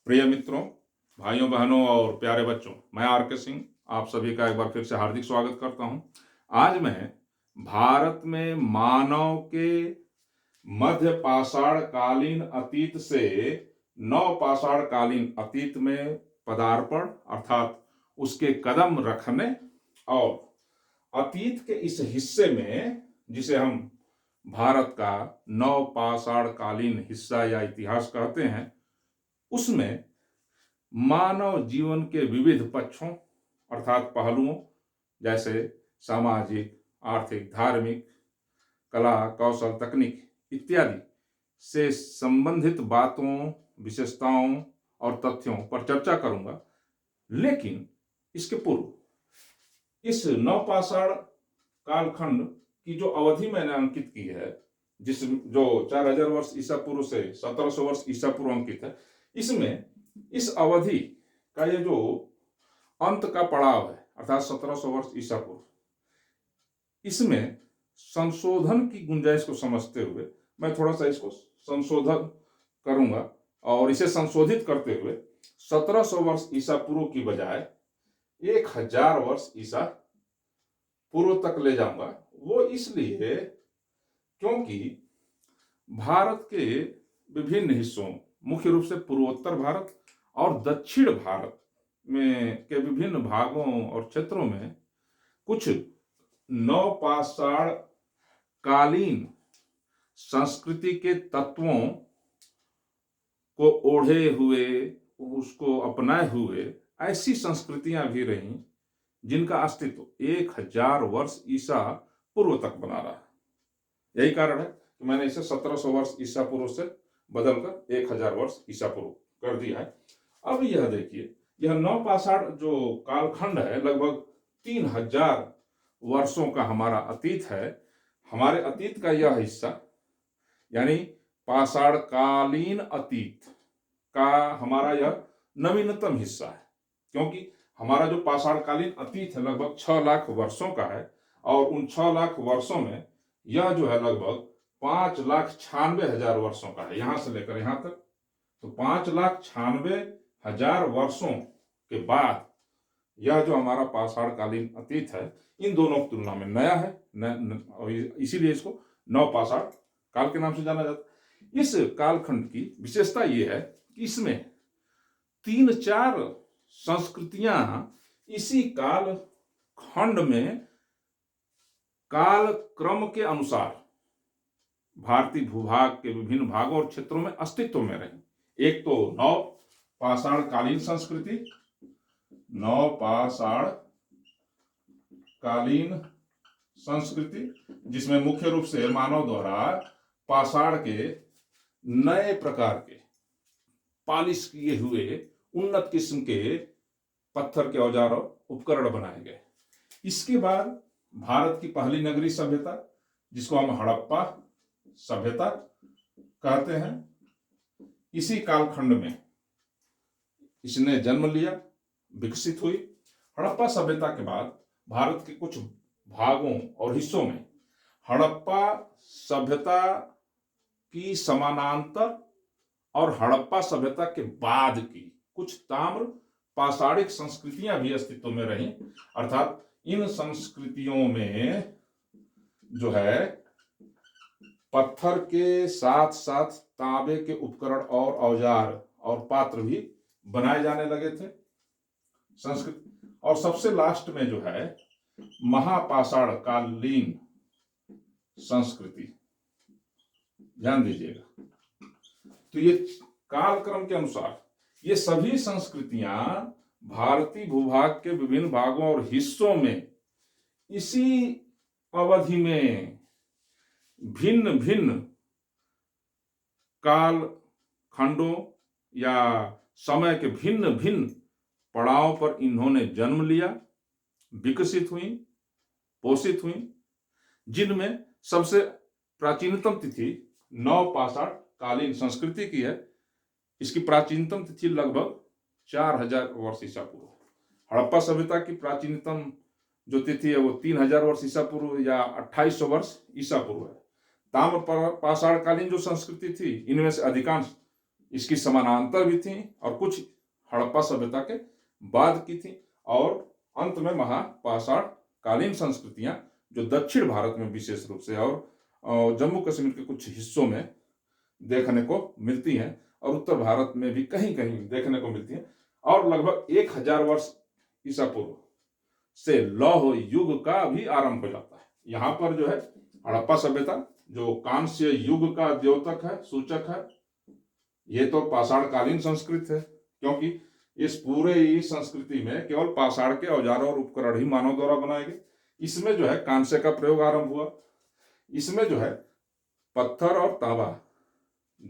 प्रिय मित्रों, भाइयों बहनों और प्यारे बच्चों, मैं आर.के. सिंह आप सभी का एक बार फिर से हार्दिक स्वागत करता हूं। आज मैं भारत में मानव के मध्य पाषाण कालीन अतीत से नव पाषाण कालीन अतीत में पदार्पण अर्थात उसके कदम रखने और अतीत के इस हिस्से में जिसे हम भारत का नव पाषाण कालीन हिस्सा या इतिहास कहते हैं, उसमें मानव जीवन के विविध पक्षों अर्थात पहलुओं जैसे सामाजिक, आर्थिक, धार्मिक, कला, कौशल, तकनीक इत्यादि से संबंधित बातों, विशेषताओं और तथ्यों पर चर्चा करूंगा। लेकिन इसके पूर्व इस नवपाषाण कालखंड की जो अवधि मैंने अंकित की है, जो 4000 वर्ष ईसा पूर्व से 1700 वर्ष ईसा पूर्व अंकित है, इसमें इस अवधि का ये जो अंत का पड़ाव है अर्थात 1700 वर्ष ईसा पूर्व, इसमें संशोधन की गुंजाइश को समझते हुए मैं थोड़ा सा इसको संशोधन करूंगा और इसे संशोधित करते हुए 1700 वर्ष ईसा पूर्व की बजाय 1000 वर्ष ईसा पूर्व तक ले जाऊंगा। वो इसलिए क्योंकि भारत के विभिन्न हिस्सों, मुख्य रूप से पूर्वोत्तर भारत और दक्षिण भारत में के विभिन्न भागों और क्षेत्रों में कुछ नवपाषाण कालीन संस्कृति के तत्वों को ओढ़े हुए, उसको अपनाए हुए ऐसी संस्कृतियां भी रहीं जिनका अस्तित्व 1000 वर्ष ईसा पूर्व तक बना रहा। यही कारण है कि मैंने इसे 1700 वर्ष ईसा पूर्व से बदलकर 1000 वर्ष ईसा पूर्व कर दिया है। अब यह देखिए, यह नवपाषाण जो कालखंड है लगभग 3000 वर्षों का हमारा अतीत है। हमारे अतीत का यह हिस्सा यानी पाषाण कालीन अतीत का हमारा यह नवीनतम हिस्सा है, क्योंकि हमारा जो पाषाण कालीन अतीत है लगभग 6 लाख वर्षों का है और उन 6 लाख वर्षों में यह जो है लगभग 5,96,000 वर्षों का है, यहां से लेकर यहां तक। तो 5,96,000 वर्षों के बाद यह जो हमारा पाषाण कालीन अतीत है इन दोनों की तुलना में नया है और इसीलिए इसको नवपाषाण काल के नाम से जाना जाता है। इस कालखंड की विशेषता यह है कि इसमें 3-4 संस्कृतियां इसी काल खंड में काल क्रम के अनुसार भारतीय भूभाग के विभिन्न भागों और क्षेत्रों में अस्तित्व में रही। एक तो नव पाषाण कालीन संस्कृति, नवपाषाण कालीन संस्कृति जिसमें मुख्य रूप से मानव द्वारा पाषाण के नए प्रकार के पॉलिश किए हुए उन्नत किस्म के पत्थर के औजार और उपकरण बनाए गए। इसके बाद भारत की पहली नगरीय सभ्यता जिसको हम हड़प्पा सभ्यता कहते हैं, इसी कालखंड में इसने जन्म लिया, विकसित हुई। हड़प्पा सभ्यता के बाद भारत के कुछ भागों और हिस्सों में हड़प्पा सभ्यता की समानांतर और हड़प्पा सभ्यता के बाद की कुछ ताम्र पाषाणिक संस्कृतियां भी अस्तित्व में रहीं। अर्थात इन संस्कृतियों में जो है पत्थर के साथ साथ तांबे के उपकरण और औजार और पात्र भी बनाए जाने लगे थे संस्कृति। और सबसे लास्ट में जो है महापाषाण कालीन संस्कृति, ध्यान दीजिएगा। तो ये कालक्रम के अनुसार ये सभी संस्कृतियां भारतीय भूभाग के विभिन्न भागों और हिस्सों में इसी अवधि में भिन्न भिन्न काल खंडों या समय के भिन्न भिन्न पड़ाव पर इन्होंने जन्म लिया, विकसित हुई, पोषित हुई, जिनमें सबसे प्राचीनतम तिथि नवपाषाण कालीन संस्कृति की है। इसकी प्राचीनतम तिथि लगभग 4000 वर्ष ईसा पूर्व। हड़प्पा सभ्यता की प्राचीनतम जो तिथि है वो 3000 वर्ष ईसा पूर्व या 2800 वर्ष ईसा पूर्व है। ताम्र पाषाण कालीन जो संस्कृति थी इनमें से अधिकांश इसकी समानांतर भी थी और कुछ हड़प्पा सभ्यता के बाद की थी, और अंत में महापाषाण कालीन संस्कृतियां जो दक्षिण भारत में विशेष रूप से और जम्मू कश्मीर के कुछ हिस्सों में देखने को मिलती हैं, और उत्तर भारत में भी कहीं कहीं देखने को मिलती हैं। और लगभग 1000 वर्ष ईसा पूर्व से लौह युग का भी आरंभ हो जाता है। यहाँ पर जो है हड़प्पा सभ्यता जो कांस्य युग का द्योतक है, सूचक है, ये तो पाषाण कालीन संस्कृत है, क्योंकि इस पूरे इस संस्कृति में केवल पाषाण के औजार और उपकरण ही मानव द्वारा बनाए गए। इसमें जो है कांस्य का प्रयोग आरंभ हुआ। इसमें जो है पत्थर और तांबा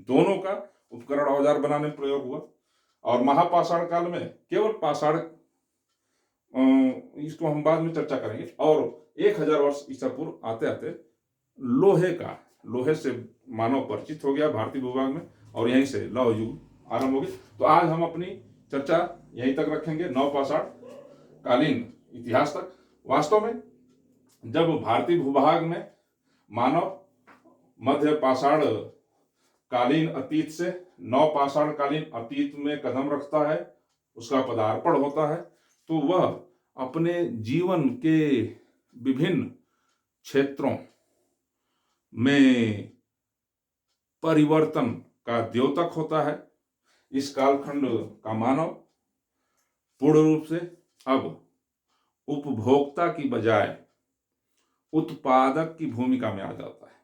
दोनों का उपकरण औजार बनाने में प्रयोग हुआ। और महापाषाण काल में केवल पाषाण, इसको हम बाद में चर्चा करेंगे। और 1000 वर्ष ईसा पूर्व आते आते लोहे से मानव परिचित हो गया भारतीय भूभाग में, और यहीं से लौह युग आरंभ हो गई। तो आज हम अपनी चर्चा यहीं तक रखेंगे, नवपाषाण कालीन इतिहास तक। वास्तव में जब भारतीय भूभाग में मानव मध्य पाषाण कालीन अतीत से नवपाषाण कालीन अतीत में कदम रखता है, उसका पदार्पण होता है, तो वह अपने जीवन के विभिन्न क्षेत्रों में परिवर्तन का द्योतक होता है। इस कालखंड का मानव पूर्ण रूप से अब उपभोक्ता की बजाय उत्पादक की भूमिका में आ जाता है।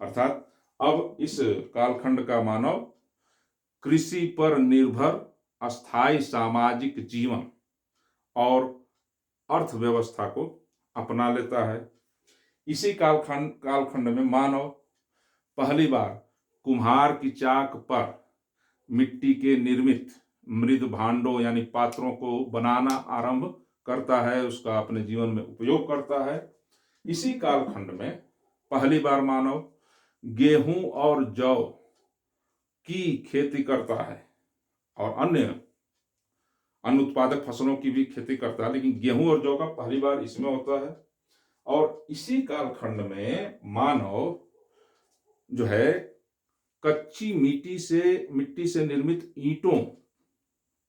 अर्थात अब इस कालखंड का मानव कृषि पर निर्भर अस्थायी सामाजिक जीवन और अर्थव्यवस्था को अपना लेता है। इसी कालखंड में मानव पहली बार कुम्हार की चाक पर मिट्टी के निर्मित मृद भांडों यानी पात्रों को बनाना आरंभ करता है, उसका अपने जीवन में उपयोग करता है। इसी कालखंड में पहली बार मानव गेहूं और जौ की खेती करता है, और अन्य उत्पादक फसलों की भी खेती करता है, लेकिन गेहूं और जौ का पहली बार इसमें होता है। और इसी कालखंड में मानव जो है कच्ची मिट्टी से निर्मित ईंटों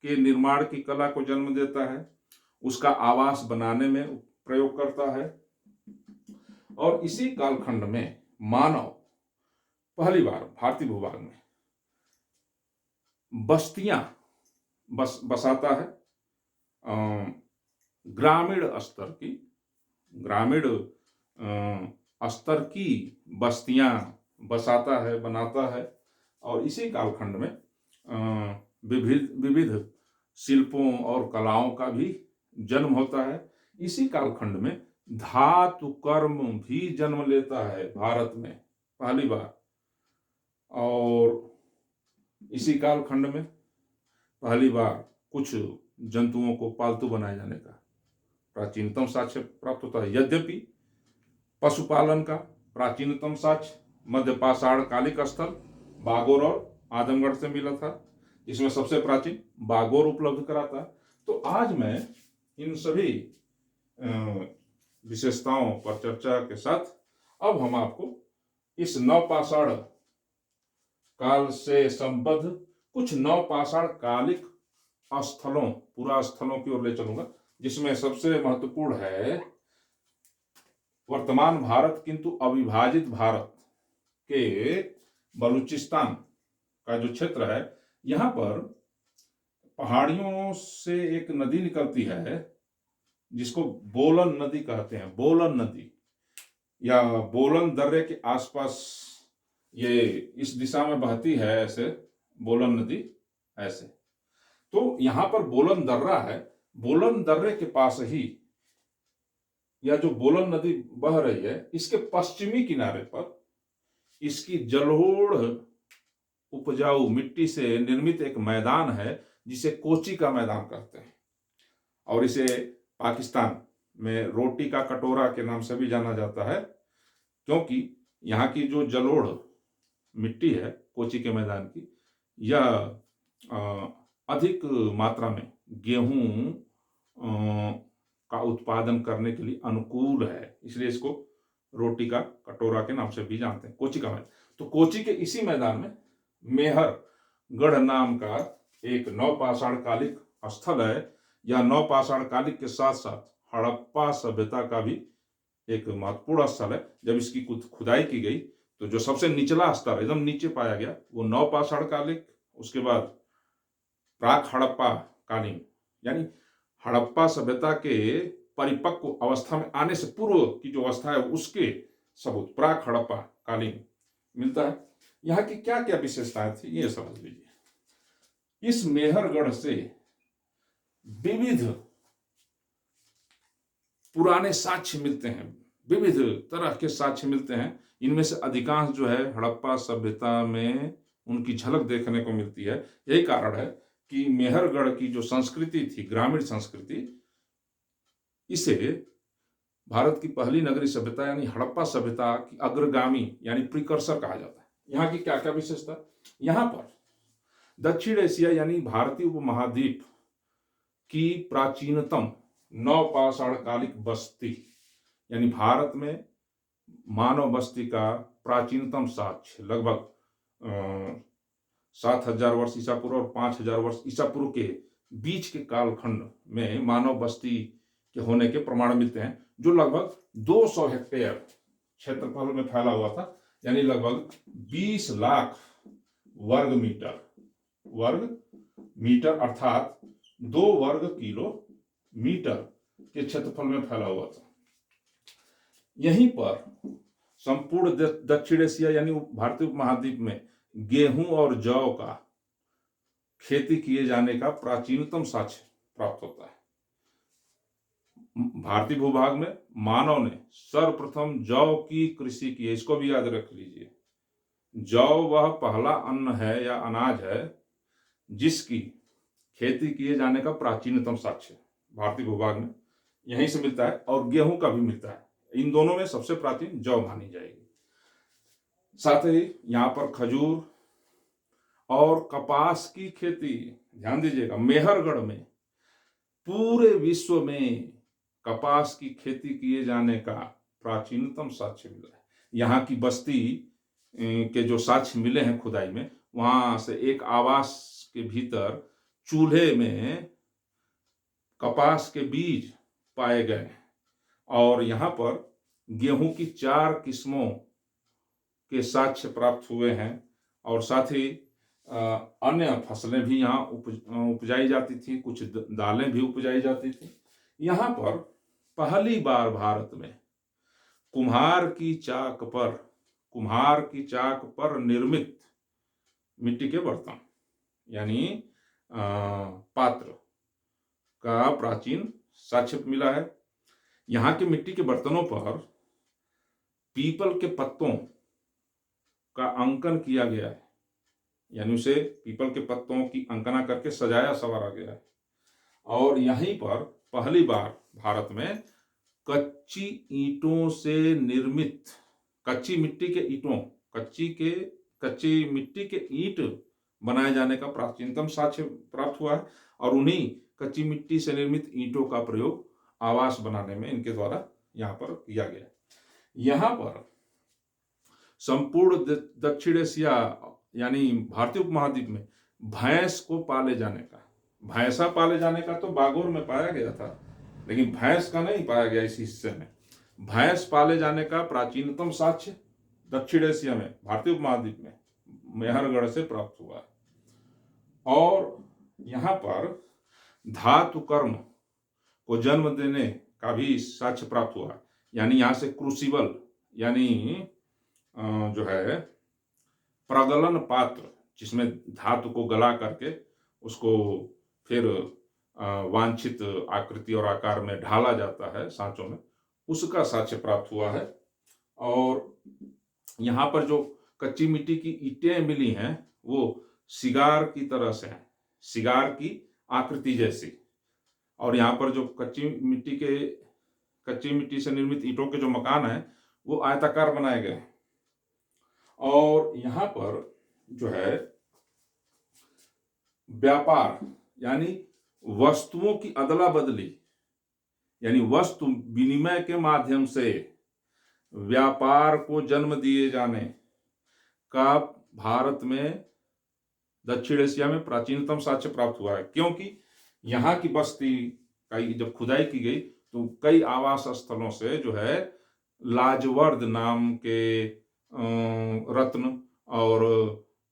के निर्माण की कला को जन्म देता है, उसका आवास बनाने में प्रयोग करता है। और इसी कालखंड में मानव पहली बार भारतीय भूभाग में बस्तियां बसाता है, ग्रामीण स्तर की बस्तियां बसाता है, बनाता है। और इसी कालखंड में विविध शिल्पों और कलाओं का भी जन्म होता है। इसी कालखंड में धातु कर्म भी जन्म लेता है भारत में पहली बार। और इसी कालखंड में पहली बार कुछ जंतुओं को पालतू बनाए जाने का प्राचीनतम साक्ष्य प्राप्त होता है। यद्यपि पशुपालन का प्राचीनतम साक्ष्य मध्य पाषाण कालिक स्थल बागोर और आजमगढ़ से मिला था, जिसमें सबसे प्राचीन बागोर उपलब्ध कराता है। तो आज मैं इन सभी विशेषताओं पर चर्चा के साथ अब हम आपको इस नवपाषाण काल से संबद्ध कुछ नवपाषाण कालिक स्थलों पुरा स्थलों की ओर ले चलूंगा, जिसमें सबसे महत्वपूर्ण है वर्तमान भारत किंतु अविभाजित भारत के बलूचिस्तान का जो क्षेत्र है। यहाँ पर पहाड़ियों से एक नदी निकलती है जिसको बोलन नदी कहते हैं। बोलन नदी या बोलन दर्रे के आसपास ये इस दिशा में बहती है, ऐसे बोलन नदी ऐसे। तो यहाँ पर बोलन दर्रा है, बोलन दर्रे के पास ही यह जो बोलन नदी बह रही है, इसके पश्चिमी किनारे पर इसकी जलोढ़ उपजाऊ मिट्टी से निर्मित एक मैदान है जिसे कोची का मैदान कहते हैं, और इसे पाकिस्तान में रोटी का कटोरा के नाम से भी जाना जाता है, क्योंकि यहाँ की जो जलोढ़ मिट्टी है कोची के मैदान की, यह अधिक मात्रा में गेहूं का उत्पादन करने के लिए अनुकूल है, इसलिए इसको रोटी का कटोरा के नाम से भी जानते हैं, कोची का मैदान। तो कोची के इसी मैदान में मेहर गढ़ नाम का एक नवपाषाण कालिक स्थल है। यह नवपाषाण कालिक के साथ साथ हड़प्पा सभ्यता का भी एक महत्वपूर्ण स्थल है। जब इसकी खुदाई की गई तो जो सबसे निचला स्तर एकदम नीचे पाया गया वो नवपाषाण कालिक, उसके बाद प्राक हड़प्पा कालीन, यानी हड़प्पा सभ्यता के परिपक्व अवस्था में आने से पूर्व की जो अवस्था है उसके सबूत प्राक हड़प्पा कालीन मिलता है। यहाँ की क्या क्या विशेषताएं थी ये समझ लीजिए। इस मेहरगढ़ से विविध पुराने साक्ष्य मिलते हैं, विविध तरह के साक्ष्य मिलते हैं। इनमें से अधिकांश जो है हड़प्पा सभ्यता में उनकी झलक देखने को मिलती है। यही कारण है कि मेहरगढ़ की जो संस्कृति थी, ग्रामीण संस्कृति, इसे भारत की पहली नगरीय सभ्यता यानी हड़प्पा सभ्यता की अग्रगामी यानी प्रिकर्सर कहा जाता है। यहाँ की क्या क्या विशेषता? यहाँ पर दक्षिण एशिया यानी भारतीय उपमहाद्वीप की प्राचीनतम नवपाषाण कालिक बस्ती, यानी भारत में मानव बस्ती का प्राचीनतम साक्ष्य लगभग 7,000 वर्ष ईसा पूर्व और 5,000 वर्ष ईसा पूर्व के बीच के कालखंड में मानव बस्ती के होने के प्रमाण मिलते हैं, जो लगभग 200 हेक्टेयर क्षेत्रफल में फैला हुआ था, यानी लगभग 20 लाख वर्ग मीटर अर्थात 2 वर्ग किलोमीटर के क्षेत्रफल में फैला हुआ था। यहीं पर संपूर्ण दक्षिण एशिया यानी भारतीय उपमहाद्वीप में गेहूं और जौ का खेती किए जाने का प्राचीनतम साक्ष्य प्राप्त होता है। भारतीय भूभाग में मानव ने सर्वप्रथम जौ की कृषि की है, इसको भी याद रख लीजिए। जौ वह पहला अन्न है या अनाज है जिसकी खेती किए जाने का प्राचीनतम साक्ष्य भारतीय भूभाग में यहीं से मिलता है, और गेहूं का भी मिलता है। इन दोनों में सबसे प्राचीन जौ मानी जाएगी। साथ ही यहाँ पर खजूर और कपास की खेती, ध्यान दीजिएगा, मेहरगढ़ में पूरे विश्व में कपास की खेती किए जाने का प्राचीनतम साक्ष्य मिला है। यहाँ की बस्ती के जो साक्ष्य मिले हैं खुदाई में, वहां से एक आवास के भीतर चूल्हे में कपास के बीज पाए गए, और यहाँ पर गेहूं की 4 किस्मों के साक्ष्य प्राप्त हुए हैं, और साथ ही अन्य फसलें भी यहाँ उपजाई जाती थी, कुछ दालें भी उपजाई जाती थी। यहाँ पर पहली बार भारत में कुम्हार की चाक पर निर्मित मिट्टी के बर्तन यानी पात्र का प्राचीन साक्ष्य मिला है। यहाँ के मिट्टी के बर्तनों पर पीपल के पत्तों का अंकन किया गया है, यानी उसे पीपल के पत्तों की अंकना करके सजाया संवारा गया है। और यहीं पर पहली बार भारत में कच्ची ईंटों से निर्मित, कच्ची मिट्टी के ईंट बनाए जाने का प्राचीनतम साक्ष्य प्राप्त हुआ है, और उन्हीं कच्ची मिट्टी से निर्मित ईंटों का प्रयोग आवास बनाने में इनके द्वारा यहाँ पर किया गया। यहाँ पर संपूर्ण दक्षिण एशिया यानी भारतीय उपमहाद्वीप में भैंसा पाले जाने का तो बागोर में पाया गया था, लेकिन भैंस का नहीं पाया गया इस हिस्से में। भैंस पाले जाने का प्राचीनतम साक्ष्य दक्षिण एशिया में भारतीय उपमहाद्वीप में मेहरगढ़ से प्राप्त हुआ है। और यहाँ पर धातु कर्म को जन्म देने का भी साक्ष्य प्राप्त हुआ, यानी यहाँ से क्रूसिबल यानी जो है प्रगलन पात्र, जिसमें धातु को गला करके उसको फिर वांछित आकृति और आकार में ढाला जाता है सांचों में, उसका साक्ष्य प्राप्त हुआ है। और यहाँ पर जो कच्ची मिट्टी की ईंटें मिली हैं वो सिगार की तरह से हैं, सिगार की आकृति जैसी। और यहाँ पर जो कच्ची मिट्टी से निर्मित ईंटों के जो मकान हैं वो आयताकार बनाए गए हैं। और यहाँ पर जो है व्यापार यानी वस्तुओं की अदला बदली यानी वस्तु विनिमय के माध्यम से व्यापार को जन्म दिए जाने का भारत में दक्षिण एशिया में प्राचीनतम साक्ष्य प्राप्त हुआ है, क्योंकि यहाँ की बस्ती का जब खुदाई की गई तो कई आवास स्थलों से जो है लाजवर्द नाम के रत्न और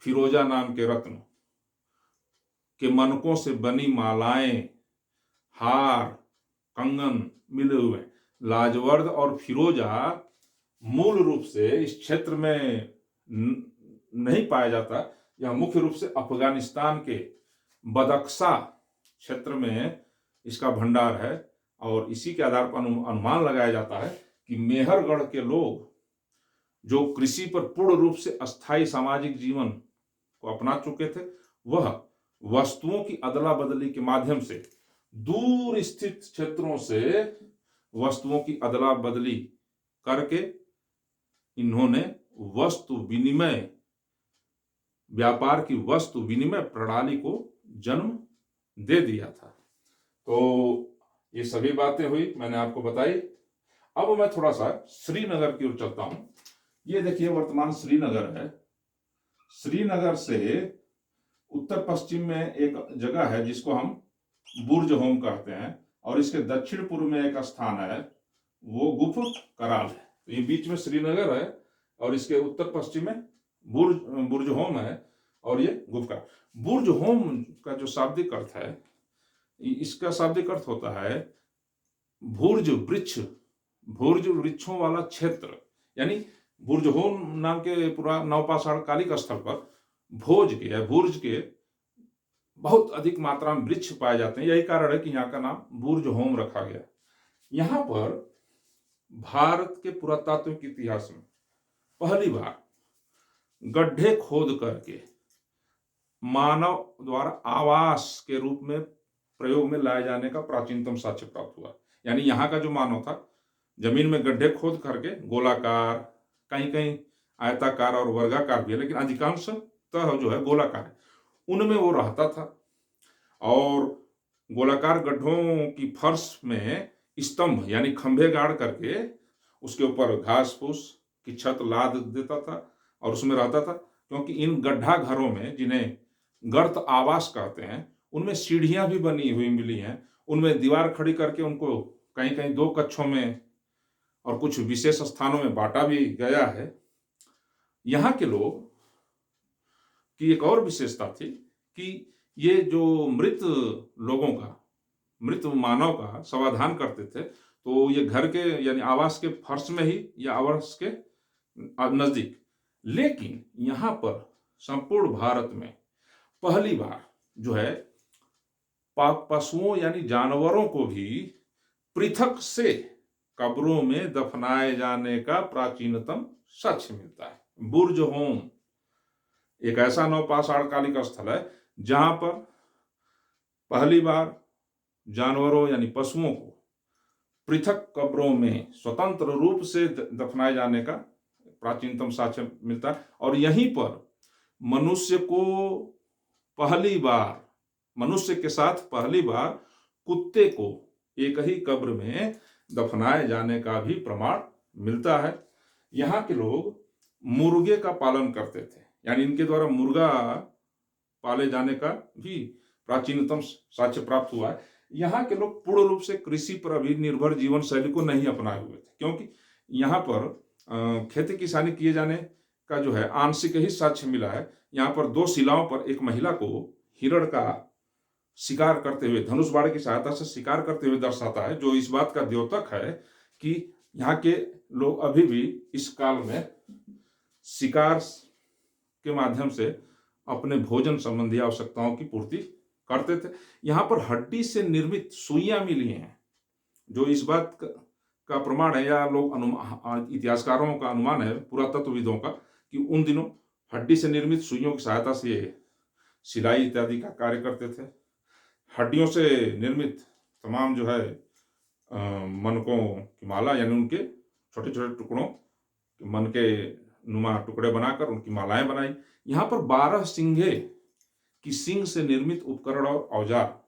फिरोजा नाम के रत्न के मनकों से बनी मालाएं, हार, कंगन मिले हुए। लाजवर्द और फिरोजा मूल रूप से इस क्षेत्र में नहीं पाया जाता। यह मुख्य रूप से अफगानिस्तान के बदख्शा क्षेत्र में इसका भंडार है और इसी के आधार पर अनुमान लगाया जाता है कि मेहरगढ़ के लोग जो कृषि पर पूर्ण रूप से अस्थायी सामाजिक जीवन को अपना चुके थे, वह वस्तुओं की अदला बदली के माध्यम से दूर स्थित क्षेत्रों से वस्तुओं की अदला बदली करके इन्होंने वस्तु विनिमय व्यापार की वस्तु विनिमय प्रणाली को जन्म दे दिया था। तो ये सभी बातें हुई, मैंने आपको बताई। अब मैं थोड़ा सा श्रीनगर की ओर चलता हूं। ये देखिए वर्तमान श्रीनगर है। श्रीनगर से उत्तर पश्चिम में एक जगह है जिसको हम बुर्ज होम कहते हैं, और इसके दक्षिण पूर्व में एक स्थान है, वो गुफ कराल है। तो ये बीच में श्रीनगर है और इसके उत्तर पश्चिम में बुर्ज होम है और ये गुफ कराल। बुर्ज होम का जो शाब्दिक अर्थ है, इसका शाब्दिक अर्थ होता है भुर्ज वृक्ष, भुर्ज वृक्षों वाला क्षेत्र। यानी बुर्ज होम नाम के पूरा नवपाषाण कालिक स्थल पर भोज के या बुर्ज के बहुत अधिक मात्रा में वृक्ष पाए जाते हैं। यही कारण है कि यहाँ का नाम बुर्ज होम रखा गया। यहाँ पर भारत के पुरातात्विक इतिहास में पहली बार गड्ढे खोद करके मानव द्वारा आवास के रूप में प्रयोग में लाए जाने का प्राचीनतम साक्ष्य प्राप्त हुआ। यानी यहाँ का जो मानव था, जमीन में गड्ढे खोद करके गोलाकार, कहीं कहीं आयताकार और वर्गाकार भी है, लेकिन अधिकांशतः जो है गोलाकार है, उनमें वो रहता था। और गोलाकार गड्ढों की फर्श में स्तंभ यानी खंभे गाड़ करके उसके ऊपर घास फूस की छत लाद देता था और उसमें रहता था। क्योंकि इन गड्ढा घरों में, जिन्हें गर्त आवास कहते हैं, उनमें सीढ़ियां भी बनी हुई मिली हैं। उनमें दीवार खड़ी करके उनको कहीं कहीं 2 कक्षों में और कुछ विशेष स्थानों में बांटा भी गया है। यहाँ के लोग की एक और विशेषता थी कि ये जो मृत लोगों का, मृत मानव का समाधान करते थे, तो ये घर के यानी आवास के फर्श में ही या आवास के नजदीक। लेकिन यहाँ पर संपूर्ण भारत में पहली बार जो है पशुओं यानी जानवरों को भी पृथक से कब्रों में दफनाए जाने का प्राचीनतम साक्ष्य मिलता है। बुर्ज होम एक ऐसा नवपाषाण कालिक स्थल है जहां पर पहली बार जानवरों यानी पशुओं को पृथक कब्रों में स्वतंत्र रूप से दफनाए जाने का प्राचीनतम साक्ष्य मिलता है। और यहीं पर मनुष्य को पहली बार, मनुष्य के साथ पहली बार कुत्ते को एक ही कब्र में दफनाए जाने का भी प्रमाण मिलता है। यहाँ के लोग मुर्गे का पालन करते थे, यानी इनके द्वारा मुर्गा पाले जाने का भी प्राचीनतम साक्ष्य प्राप्त हुआ है। यहाँ के लोग पूर्ण रूप से कृषि पर अभी निर्भर जीवन शैली को नहीं अपनाए हुए थे, क्योंकि यहाँ पर खेती किसानी किए जाने का जो है आंशिक ही साक्ष्य मिला है। यहाँ पर 2 शिलाओं पर एक महिला को हिरण का शिकार करते हुए, धनुष बाण की सहायता से शिकार करते हुए दर्शाता है, जो इस बात का द्योतक है कि यहाँ के लोग अभी भी इस काल में शिकार के माध्यम से अपने भोजन संबंधी आवश्यकताओं की पूर्ति करते थे। यहाँ पर हड्डी से निर्मित सुइयां मिली हैं, जो इस बात का प्रमाण है, या लोग इतिहासकारों का अनुमान है, पुरातत्वविदों का, कि उन दिनों हड्डी से निर्मित सुइयों की सहायता से सिलाई इत्यादि का कार्य करते थे। हड्डियों से निर्मित तमाम जो है मनकों की माला, यानी उनके छोटे छोटे टुकड़ों, मन के नुमा टुकड़े बनाकर उनकी मालाएं बनाई। यहाँ पर 12 सिंगे की सींग से निर्मित उपकरण और औजार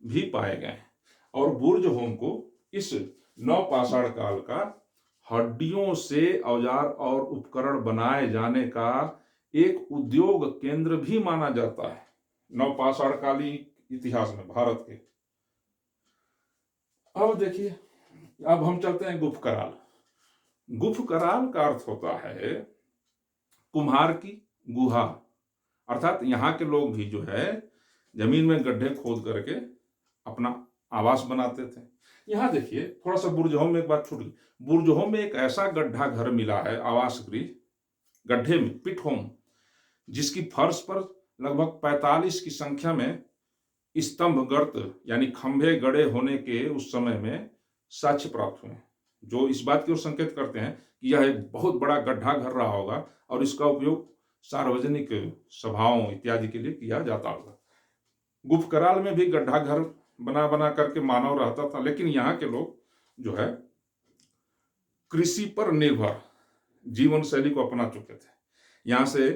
भी पाए गए हैं। और बुर्ज होम को इस नवपाषाण काल का हड्डियों से औजार और उपकरण बनाए जाने का एक उद्योग केंद्र भी माना जाता है नवपाषाण कालीन इतिहास में भारत के। अब देखिए, अब हम चलते हैं गुफ कराल। गुफ कराल का अर्थ होता है कुम्हार की गुहा, अर्थात यहाँ के लोग भी जो है जमीन में गड्ढे खोद करके अपना आवास बनाते थे। यहाँ देखिए थोड़ा सा बुरजहों में एक बात छूट गई। बुरजहों में एक ऐसा गड्ढा घर मिला है, आवास गृह, गड्ढे में पिट होम, जिसकी फर्श पर लगभग 45 की संख्या में स्तंभ गर्त यानी खंभे गड़े होने के उस समय में साक्ष्य प्राप्त हुए, जो इस बात की ओर संकेत करते हैं कि यह एक बहुत बड़ा गड्ढा घर रहा होगा और इसका उपयोग सार्वजनिक सभाओं इत्यादि के लिए किया जाता होगा। गुफ कराल में भी गड्ढा घर बना बना करके मानव रहता था, लेकिन यहाँ के लोग जो है कृषि पर निर्भर जीवन शैली को अपना चुके थे। यहाँ से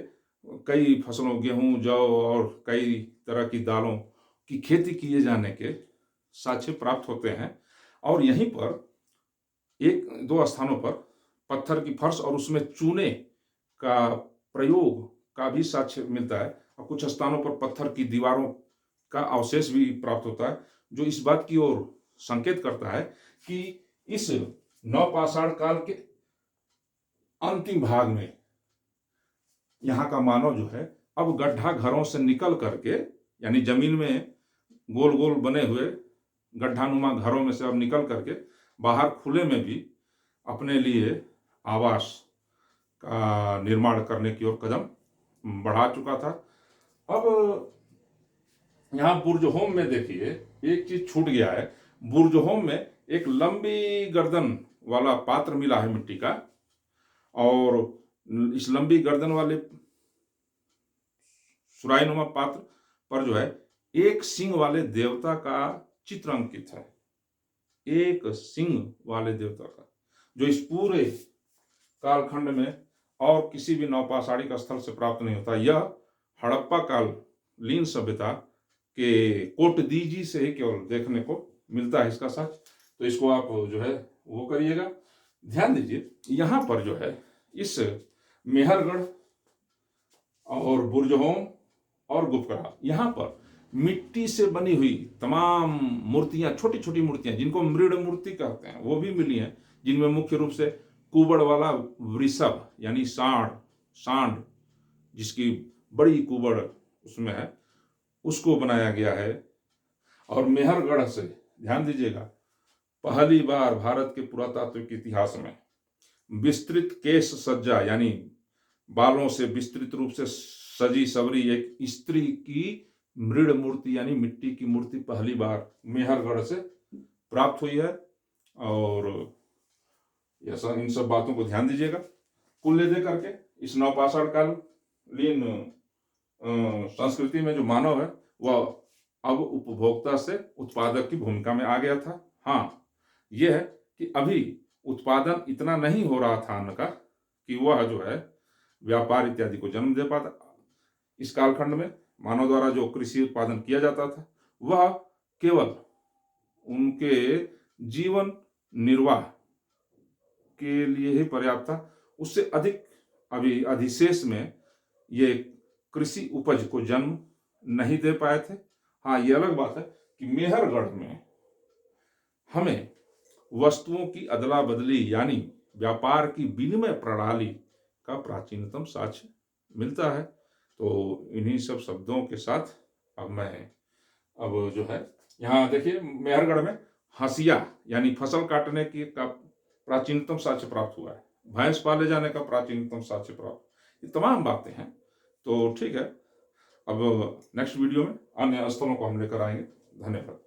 कई फसलों, गेहूं, जौ और कई तरह की दालों की खेती किए जाने के साक्ष्य प्राप्त होते हैं। और यहीं पर एक दो स्थानों पर पत्थर की फर्श और उसमें चूने का प्रयोग का भी साक्ष्य मिलता है, और कुछ स्थानों पर पत्थर की दीवारों का अवशेष भी प्राप्त होता है, जो इस बात की ओर संकेत करता है कि इस नवपाषाण काल के अंतिम भाग में यहाँ का मानव जो है अब गड्ढा घरों से निकल करके, यानी जमीन में गोल गोल बने हुए गड्ढानुमा घरों में से अब निकल करके बाहर खुले में भी अपने लिए आवास का निर्माण करने की ओर कदम बढ़ा चुका था। अब यहाँ बुर्जहोम में देखिए एक चीज छूट गया है। बुर्जहोम में एक लंबी गर्दन वाला पात्र मिला है मिट्टी का, और इस लंबी गर्दन वाले सुराहीनुमा पात्र पर जो है एक सिंह वाले देवता का चित्र अंकित है। एक सिंह वाले देवता का, जो इस पूरे कालखंड में और किसी भी नवपाषाणिक स्थल से प्राप्त नहीं होता। यह हड़प्पा कालीन सभ्यता के कोटदीजी से ही केवल देखने को मिलता है इसका साक्ष्य। तो इसको आप जो है वो करिएगा। ध्यान दीजिए, यहाँ पर जो है इस मेहरगढ़ और बुर्जहोम और गुफकराल, यहाँ पर मिट्टी से बनी हुई तमाम मूर्तियां, छोटी छोटी मूर्तियां जिनको मृड मूर्ति कहते हैं, वो भी मिली हैं, जिनमें मुख्य रूप से कुबड़ वाला वृषभ यानी सांड जिसकी बड़ी कुबड़ उसमें है, उसको बनाया गया है। और मेहरगढ़ से ध्यान दीजिएगा, पहली बार भारत के पुरातात्विक इतिहास में विस्तृत केश सज्जा यानी बालों से विस्तृत रूप से सजी सवरी एक स्त्री की मृड मूर्ति यानी मिट्टी की मूर्ति पहली बार मेहरगढ़ से प्राप्त हुई है। और ऐसा इन सब बातों को ध्यान दीजिएगा। कुल ले दे करके इस नवपाषाण कालीन संस्कृति में जो मानव है वह अब उपभोक्ता से उत्पादक की भूमिका में आ गया था। हाँ, यह है कि अभी उत्पादन इतना नहीं हो रहा था अन्न का कि वह जो है व्यापार इत्यादि को जन्म दे पाता। इस कालखंड में मानव द्वारा जो कृषि उत्पादन किया जाता था वह केवल उनके जीवन निर्वाह के लिए ही पर्याप्त था। उससे अधिक अभी अधिशेष में ये कृषि उपज को जन्म नहीं दे पाए थे। हाँ, ये अलग बात है कि मेहरगढ़ में हमें वस्तुओं की अदला बदली यानी व्यापार की विनिमय प्रणाली का प्राचीनतम साक्ष्य मिलता है। तो इन्हीं सब शब्दों के साथ अब जो है यहाँ देखिए मेहरगढ़ में हंसिया यानी फसल काटने की का प्राचीनतम साक्ष्य प्राप्त हुआ है। भैंस पाले जाने का प्राचीनतम साक्ष्य प्राप्त, ये तमाम बातें हैं। तो ठीक है, अब नेक्स्ट वीडियो में अन्य स्थलों को हम लेकर आएंगे। धन्यवाद।